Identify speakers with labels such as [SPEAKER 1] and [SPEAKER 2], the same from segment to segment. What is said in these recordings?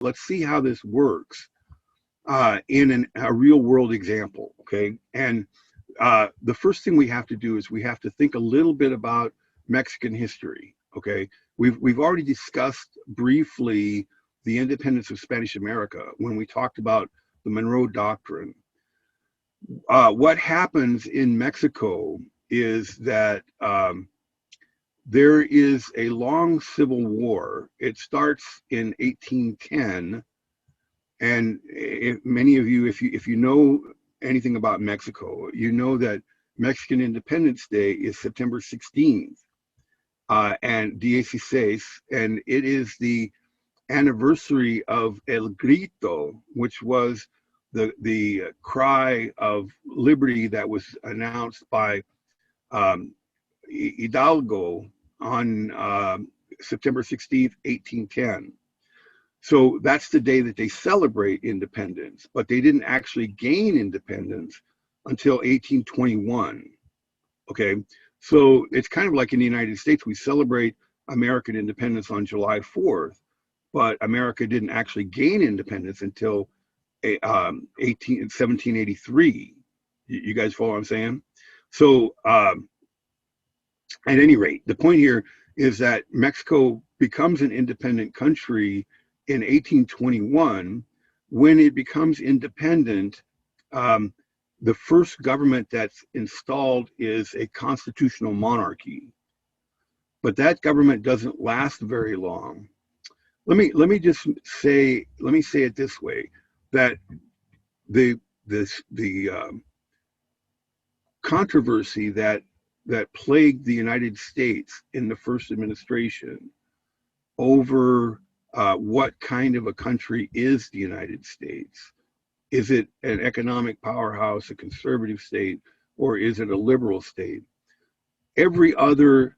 [SPEAKER 1] let's see how this works in a real world example, okay? And the first thing we have to do is we have to think a little bit about Mexican history, okay? We've already discussed briefly the independence of Spanish America when we talked about the Monroe Doctrine. What happens in Mexico is that there is a long civil war. It starts in 1810, and many of you, if you know anything about Mexico, you know that Mexican Independence Day is September 16th, and 16, and it is the anniversary of El Grito, which was the cry of liberty that was announced by Hidalgo on September 16th, 1810. So that's the day that they celebrate independence, but they didn't actually gain independence until 1821. Okay, so it's kind of like in the United States, we celebrate American independence on July 4th, but America didn't actually gain independence until 1783. You guys follow what I'm saying? So at any rate, the point here is that Mexico becomes an independent country in 1821. When it becomes independent, the first government that's installed is a constitutional monarchy, but that government doesn't last very long. Let me say it this way, that the controversy that plagued the United States in the first administration over what kind of a country is the United States. Is it an economic powerhouse, a conservative state, or is it a liberal state? Every other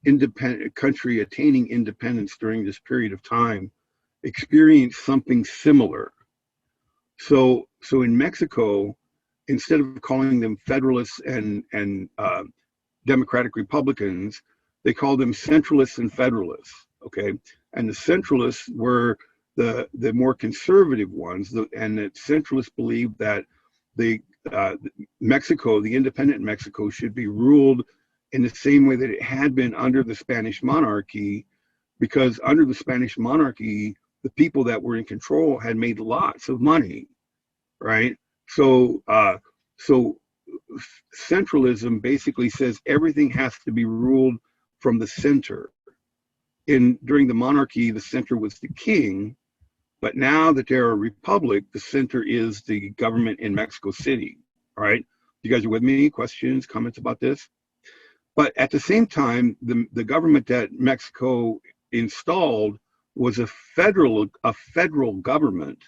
[SPEAKER 1] independent country attaining independence during this period of time experienced something similar. So in Mexico, instead of calling them Federalists and Democratic Republicans, they called them Centralists and Federalists. Okay, and the Centralists were the more conservative ones, and the Centralists believed that Mexico, the independent Mexico, should be ruled in the same way that it had been under the Spanish monarchy, because under the Spanish monarchy, the people that were in control had made lots of money, right? So centralism basically says everything has to be ruled from the center. During the monarchy, the center was the king, but now that they're a republic, the center is the government in Mexico City. All right, you guys are with me? Questions, comments about this? But at the same time, the government that Mexico installed was a federal government,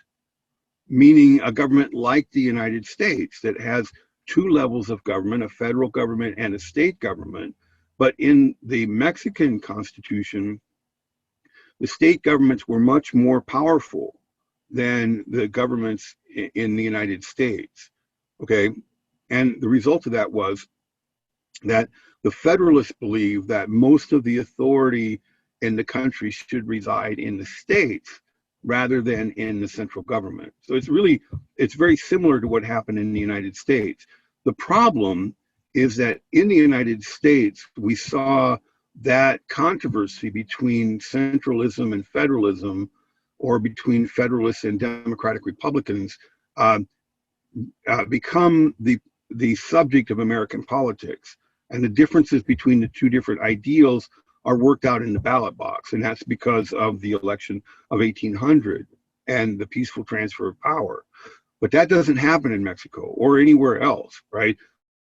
[SPEAKER 1] meaning a government like the United States that has two levels of government, a federal government and a state government. But in the Mexican Constitution, the state governments were much more powerful than the governments in the United States. Okay, and the result of that was that the Federalists believed that most of the authority in the country should reside in the states rather than in the central government. So it's very similar to what happened in the United States. The problem is that in the United States, we saw that controversy between centralism and federalism, or between Federalists and Democratic Republicans, become the subject of American politics. And the differences between the two different ideals are worked out in the ballot box. And that's because of the election of 1800 and the peaceful transfer of power. But that doesn't happen in Mexico or anywhere else, right?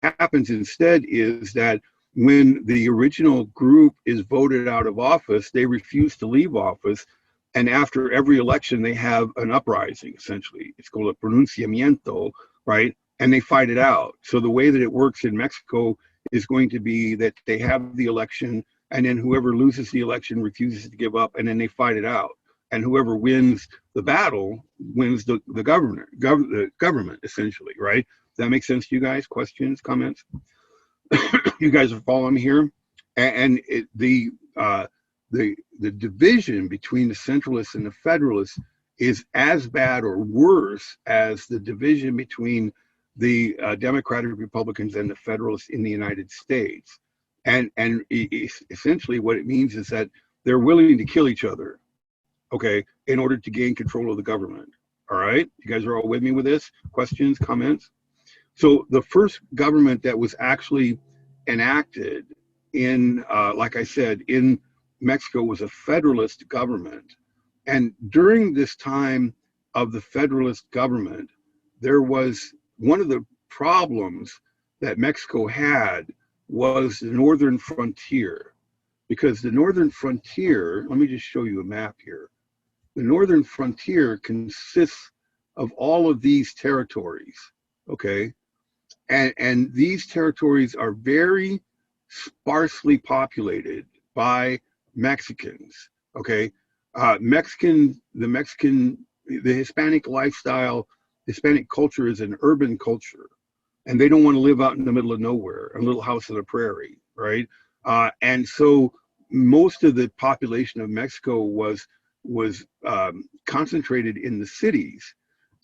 [SPEAKER 1] What happens instead is that when the original group is voted out of office, they refuse to leave office. And after every election, they have an uprising, essentially. It's called a pronunciamiento, right? And they fight it out. So the way that it works in Mexico is going to be that they have the election, and then whoever loses the election refuses to give up, and then they fight it out. And whoever wins the battle wins the government, essentially, right? Does that make sense to you guys? Questions, comments? You guys are following me here? And the division between the centralists and the federalists is as bad or worse as the division between the Democratic Republicans and the Federalists in the United States. And essentially what it means is that they're willing to kill each other, okay, in order to gain control of the government. All right, you guys are all with me with this? Questions, comments? So the first government that was actually enacted in, like I said, in Mexico was a Federalist government. And during this time of the Federalist government, there was one of the problems that Mexico had was the northern frontier. Because the northern frontier, let me just show you a map here. The northern frontier consists of all of these territories, okay? And these territories are very sparsely populated by Mexicans, okay? The Hispanic lifestyle, Hispanic culture is an urban culture, and they don't want to live out in the middle of nowhere, a little house on the prairie, right? And so most of the population of Mexico was concentrated in the cities.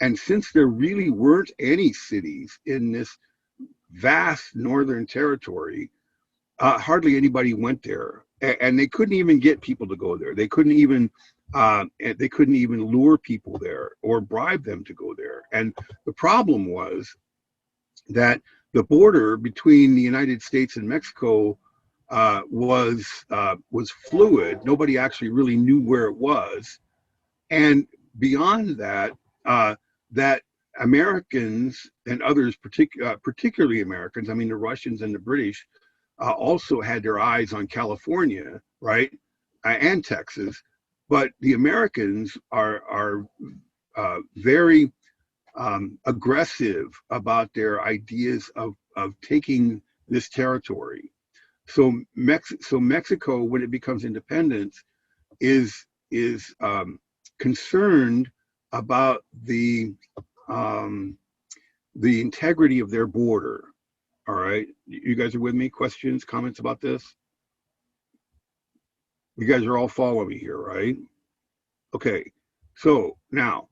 [SPEAKER 1] And since there really weren't any cities in this vast northern territory, hardly anybody went there, and they couldn't even get people to go there. They couldn't even lure people there or bribe them to go there. And the problem was that the border between the United States and Mexico was fluid. Nobody actually really knew where it was, and beyond that, that Americans and others, particularly Americans, I mean the Russians and the British, also had their eyes on California, right, and Texas. But the Americans are very aggressive about their ideas of taking this territory. So Mexico, when it becomes independent, is concerned about the integrity of their border. All right, you guys are with me? Questions, comments about this? You guys are all following me here, right? Okay, so now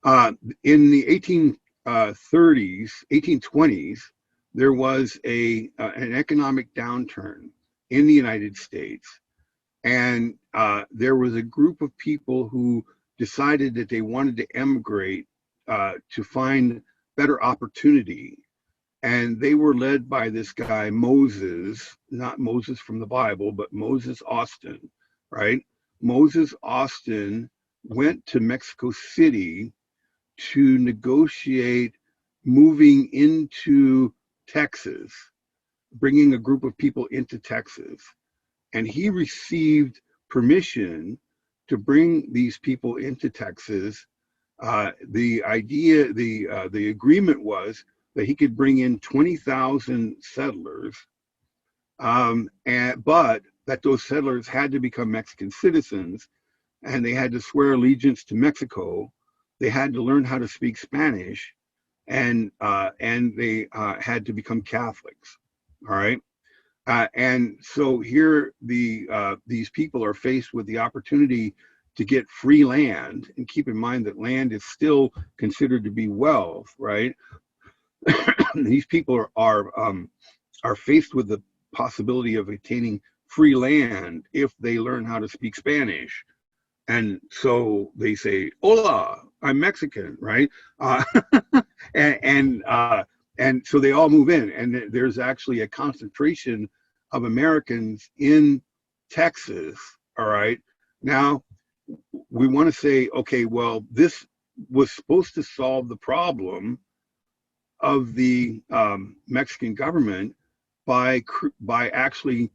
[SPEAKER 1] in the 1830s, 1820s, there was an economic downturn in the United States, and there was a group of people who decided that they wanted to emigrate to find better opportunity. And they were led by this guy, Moses, not Moses from the Bible, but Moses Austin, right? Moses Austin went to Mexico City to negotiate moving into Texas, bringing a group of people into Texas. And he received permission to bring these people into Texas. The agreement was that he could bring in 20,000 settlers, but that those settlers had to become Mexican citizens, and they had to swear allegiance to Mexico. They had to learn how to speak Spanish, and they had to become Catholics. All right. And so here these people are faced with the opportunity to get free land, and keep in mind that land is still considered to be wealth, right? These people are faced with the possibility of attaining free land if they learn how to speak Spanish. And so they say, "Hola, I'm Mexican," right? And so they all move in, and there's actually a concentration of Americans in Texas. All right. Now we want to say, okay, well, this was supposed to solve the problem of the Mexican government by actually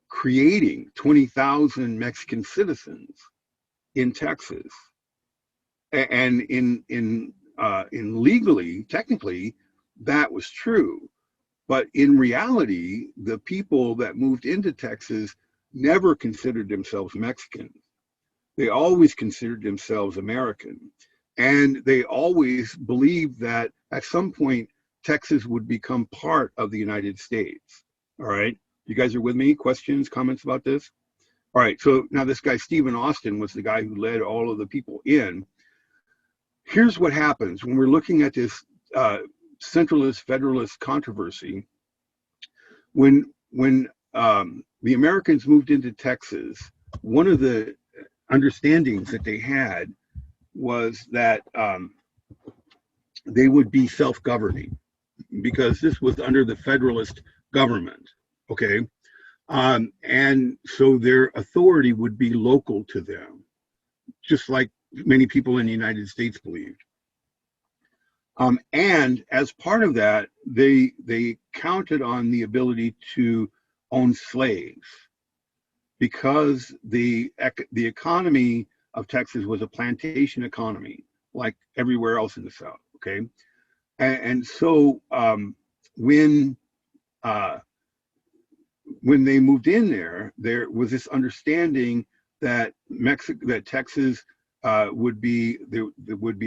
[SPEAKER 1] creating 20,000 Mexican citizens in Texas, and in legally, technically, that was true, but in reality, the people that moved into Texas never considered themselves Mexican. They always considered themselves American, and they always believed that at some point Texas would become part of the United States. All right, you guys are with me? Questions, comments about this? All right, so now this guy, Stephen Austin, was the guy who led all of the people in. Here's what happens when we're looking at this centralist federalist controversy. When the Americans moved into Texas, one of the understandings that they had was that they would be self-governing because this was under the federalist government, okay? And so their authority would be local to them, just like many people in the United States believed. And as part of that, they counted on the ability to own slaves because the economy of Texas was a plantation economy, like everywhere else in the South. Okay, and so when they moved in there was this understanding that Texas would be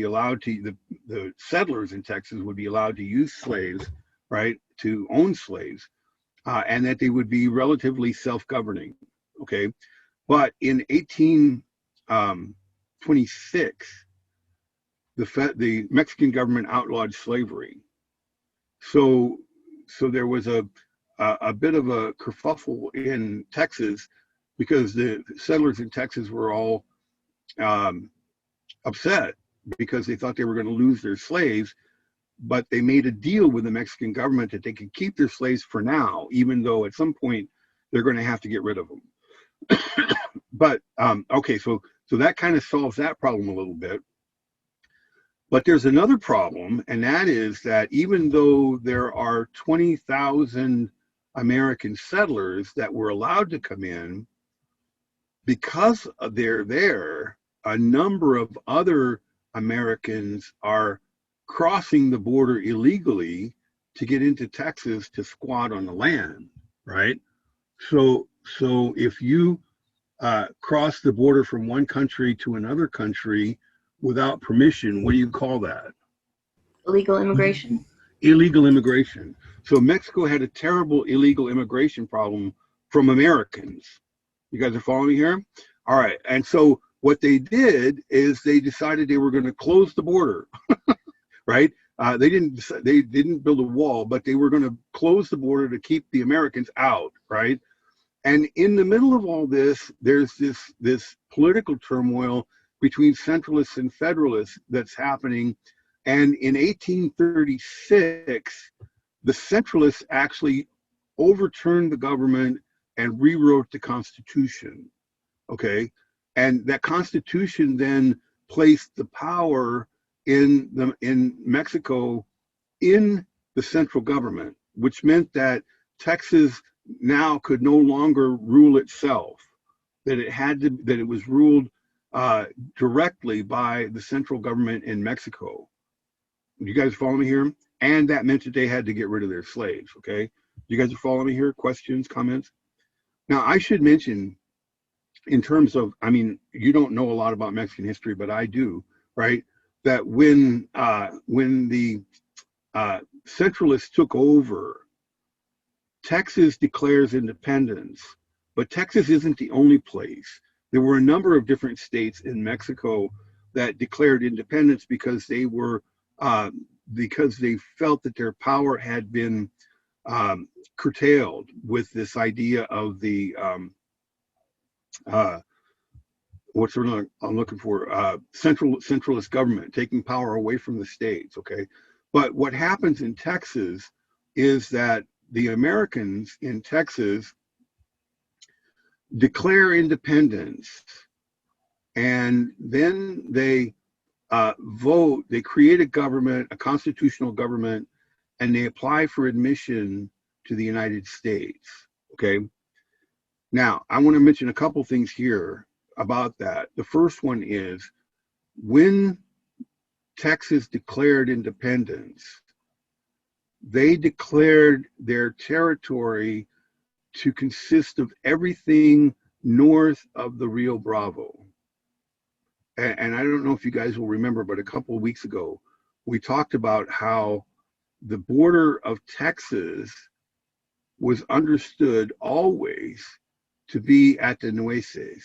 [SPEAKER 1] allowed to the settlers in Texas would be allowed to use slaves, right, to own slaves, and that they would be relatively self-governing. Okay, but in 1826, the Mexican government outlawed slavery. So there was a bit of a kerfuffle in Texas because the settlers in Texas were all upset because they thought they were going to lose their slaves, but they made a deal with the Mexican government that they could keep their slaves for now, even though at some point they're going to have to get rid of them. But okay, so that kind of solves that problem a little bit. But there's another problem, and that is that even though there are 20,000 American settlers that were allowed to come in, because they're there, a number of other Americans are crossing the border illegally to get into Texas to squat on the land, right? So if you cross the border from one country to another country without permission, what do you call that?
[SPEAKER 2] Illegal immigration.
[SPEAKER 1] Illegal immigration. So Mexico had a terrible illegal immigration problem from Americans. You guys are following me here? All right. And so what they did is they decided they were going to close the border, right? They didn't build a wall, but they were going to close the border to keep the Americans out, right? And in the middle of all this, there's this political turmoil between centralists and federalists that's happening. And in 1836, the centralists actually overturned the government and rewrote the Constitution, okay? And that Constitution then placed the power in Mexico in the central government, which meant that Texas now could no longer rule itself, that it was ruled directly by the central government in Mexico. You guys follow me here? And that meant that they had to get rid of their slaves, okay? You guys are following me here? Questions, comments? Now, I should mention, in terms of, I mean, you don't know a lot about Mexican history, but I do, right? That when the centralists took over, Texas declares independence, but Texas isn't the only place. There were a number of different states in Mexico that declared independence because they felt that their power had been curtailed with this idea of the what's the word I'm looking for, centralist government taking power away from the states. Okay, but what happens in Texas is that the Americans in Texas declare independence, and then they vote. They create a government, a constitutional government, and they apply for admission to the United States. Okay. Now, I want to mention a couple things here about that. The first one is when Texas declared independence, they declared their territory to consist of everything north of the Rio Bravo. And I don't know if you guys will remember, but a couple of weeks ago, we talked about how the border of Texas was understood always to be at the Nueces.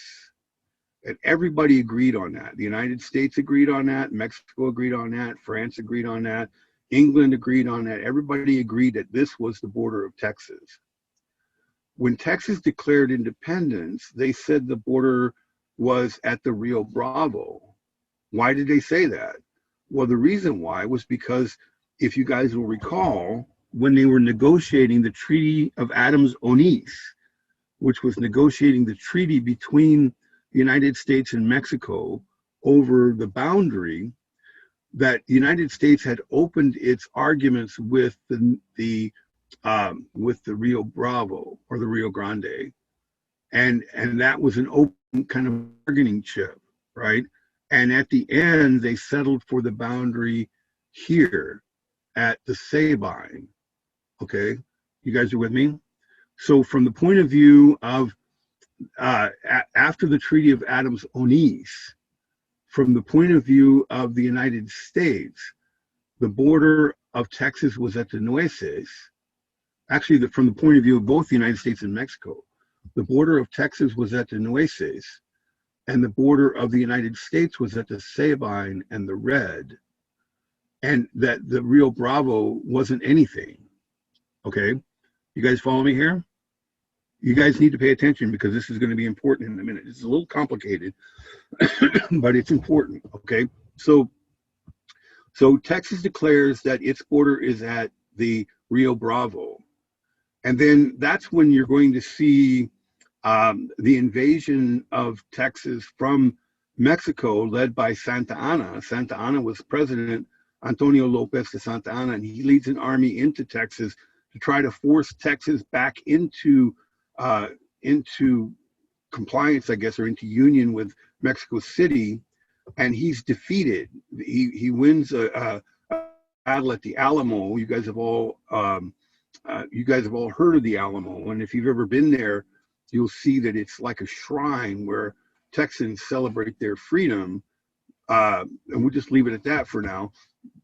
[SPEAKER 1] And everybody agreed on that. The United States agreed on that. Mexico agreed on that. France agreed on that. England agreed on that. Everybody agreed that this was the border of Texas. When Texas declared independence, they said the border was at the Rio Bravo. Why did they say that? Well, the reason why was because, if you guys will recall, when they were negotiating the Treaty of Adams-Onis, which was negotiating the treaty between the United States and Mexico over the boundary, that the United States had opened its arguments with the Rio Bravo or the Rio Grande, and that was an open kind of bargaining chip, right? And at the end, they settled for the boundary here at the Sabine. Okay, you guys are with me? So from the point of view of after the Treaty of Adams-Onis, from the point of view of the United States, the border of Texas was at the Nueces. Actually, from the point of view of both the United States and Mexico, the border of Texas was at the Nueces, and the border of the United States was at the Sabine and the Red, and that the Rio Bravo wasn't anything. Okay, you guys follow me here? You guys need to pay attention because this is going to be important in a minute. It's a little complicated, but it's important. Okay, so Texas declares that its border is at the Rio Bravo, and then that's when you're going to see the invasion of Texas from Mexico, led by Santa Anna. Santa Anna was President Antonio Lopez de Santa Anna, and he leads an army into Texas to try to force Texas back into compliance, I guess, or into union with Mexico City, and he's defeated. He wins a battle at the Alamo. You guys have all heard of the Alamo, and if you've ever been there, you'll see that it's like a shrine where Texans celebrate their freedom. And we'll just leave it at that for now.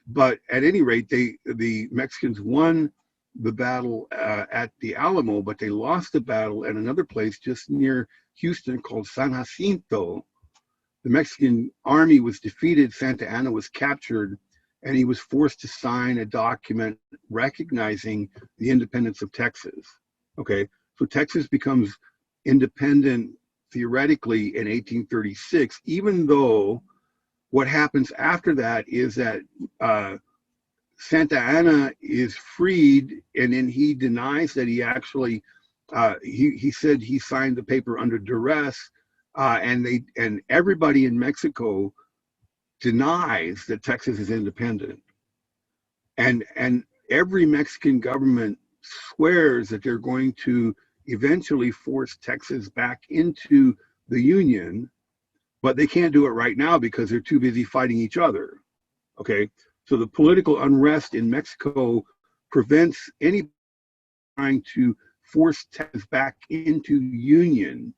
[SPEAKER 1] But at any rate, the Mexicans won the battle at the Alamo, but they lost the battle at another place just near Houston called San Jacinto. The Mexican army was defeated, Santa Anna was captured, and he was forced to sign a document recognizing the independence of Texas. Okay, so Texas becomes independent theoretically in 1836, even though what happens after that is that Santa Anna is freed, and then he denies that he actually, he said he signed the paper under duress, and everybody in Mexico denies that Texas is independent. And every Mexican government swears that they're going to eventually force Texas back into the Union, but they can't do it right now because they're too busy fighting each other. Okay, so the political unrest in Mexico prevents any trying to force Texas back into Union,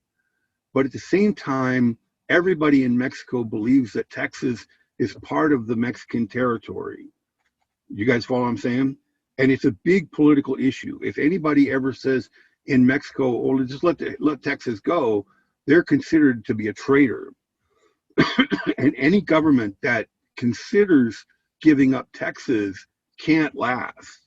[SPEAKER 1] but at the same time, everybody in Mexico believes that Texas is part of the Mexican territory. You guys follow what I'm saying? And it's a big political issue. If anybody ever says in Mexico, "Oh, just let Texas go," they're considered to be a traitor. And any government that considers giving up Texas can't last.